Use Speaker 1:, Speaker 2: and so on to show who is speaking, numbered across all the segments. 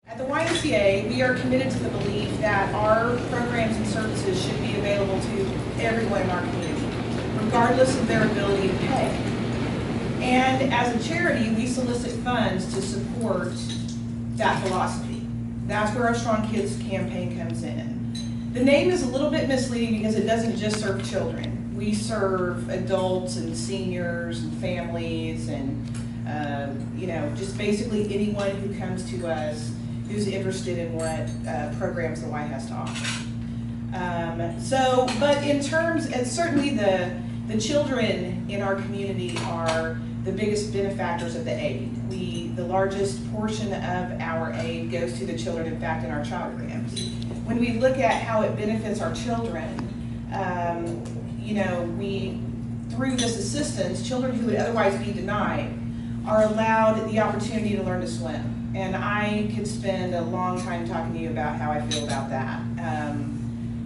Speaker 1: At the YMCA, we are committed to the belief that our programs and services should be available to everyone in our community, regardless of their ability to pay. And as a charity, we solicit funds to support that philosophy. That's where our Strong Kids campaign comes in. The name is a little bit misleading because it doesn't just serve children. We serve adults and seniors and families and just basically anyone who comes to us who's interested in what programs the Y has to offer. But in terms, and certainly the children in our community are the biggest benefactors of the aid. The largest portion of our aid goes to the children, in fact, in our child grants. When we look at how it benefits our children, through this assistance, children who would otherwise be denied are allowed the opportunity to learn to swim. And I could spend a long time talking to you about how I feel about that.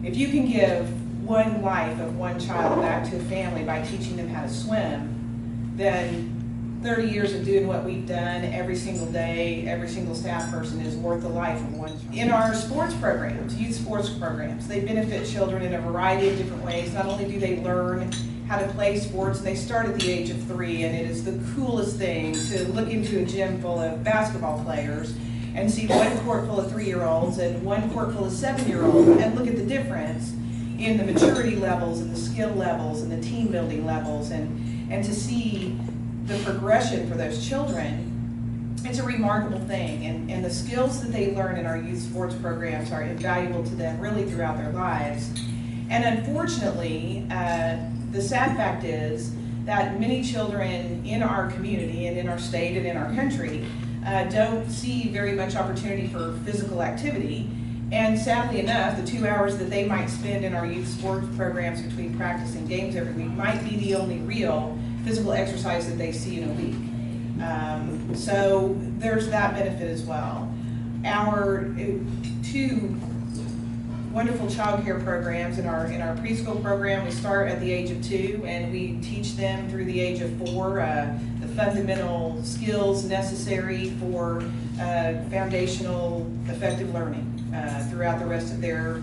Speaker 1: If you can give one life of one child back to a family by teaching them how to swim, then 30 years of doing what we've done every single day, every single staff person is worth the life of one child. In our sports programs, youth sports programs, they benefit children in a variety of different ways. Not only do they learn how to play sports, and they start at the age of 3, and it is the coolest thing to look into a gym full of basketball players and see one court full of 3-year-olds and one court full of 7-year-olds, and look at the difference in the maturity levels and the skill levels and the team building levels, and to see the progression for those children. It's a remarkable thing, and the skills that they learn in our youth sports programs are invaluable to them really throughout their lives. And unfortunately, the sad fact is that many children in our community and in our state and in our country don't see very much opportunity for physical activity. And sadly enough, the 2 hours that they might spend in our youth sports programs between practice and games every week might be the only real physical exercise that they see in a week. So there's that benefit as well. Our 2 wonderful child care programs in our preschool program, we start at the age of 2 and we teach them through the age of 4 the fundamental skills necessary for foundational effective learning throughout the rest of their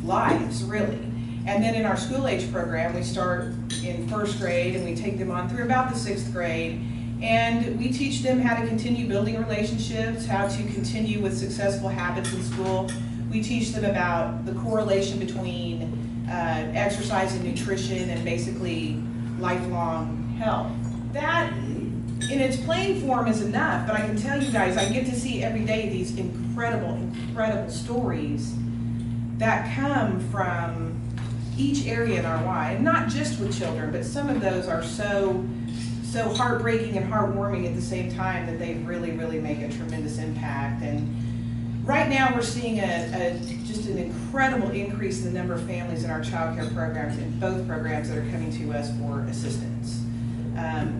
Speaker 1: lives, really. And then in our school age program, we start in 1st grade and we take them on through about the 6th grade, and we teach them how to continue building relationships, how to continue with successful habits in school. We teach them about the correlation between exercise and nutrition and basically lifelong health. That in its plain form is enough, but I can tell you guys, I get to see every day these incredible, incredible stories that come from each area in our Y, and not just with children, but some of those are so heartbreaking and heartwarming at the same time that they really, really make a tremendous impact. And right now we're seeing just an incredible increase in the number of families in our child care programs, in both programs, that are coming to us for assistance.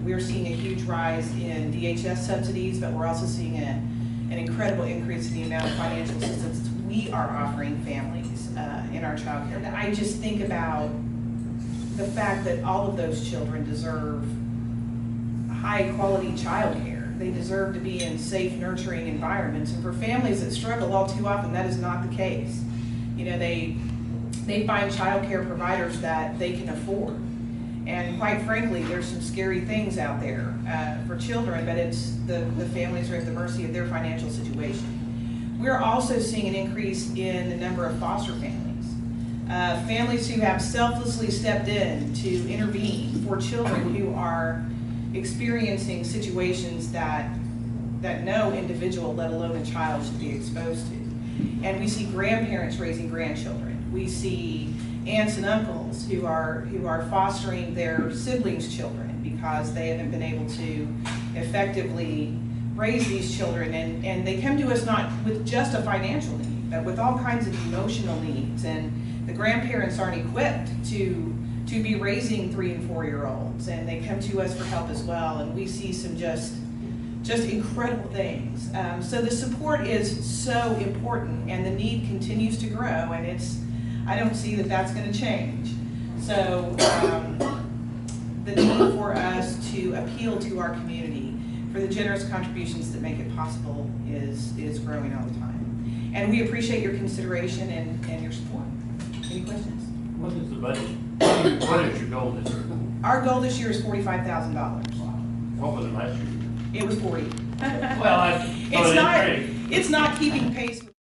Speaker 1: We're seeing a huge rise in DHS subsidies, but we're also seeing an incredible increase in the amount of financial assistance we are offering families in our child care. I just think about the fact that all of those children deserve high quality child care. They deserve to be in safe, nurturing environments. And for families that struggle, all too often that is not the case. They find child care providers that they can afford. And quite frankly, there's some scary things out there for children, but it's the families are at the mercy of their financial situation. We're also seeing an increase in the number of foster families. Families who have selflessly stepped in to intervene for children who are experiencing situations that no individual, let alone a child, should be exposed to. And we see grandparents raising grandchildren. We see aunts and uncles who are fostering their siblings' children because they haven't been able to effectively raise these children, and they come to us not with just a financial need, but with all kinds of emotional needs, and the grandparents aren't equipped to be raising 3- and 4-year-olds, and they come to us for help as well, and we see some just incredible things. So the support is so important, and the need continues to grow, and I don't see that that's going to change. So the need for us to appeal to our community, for the generous contributions that make it possible is growing all the time. And we appreciate your consideration and your support. Any questions?
Speaker 2: What is the budget? What is your goal this year?
Speaker 1: Our goal this year is $45,000.
Speaker 2: What was it last year?
Speaker 1: It was 40.
Speaker 2: Well,
Speaker 1: It's not keeping pace with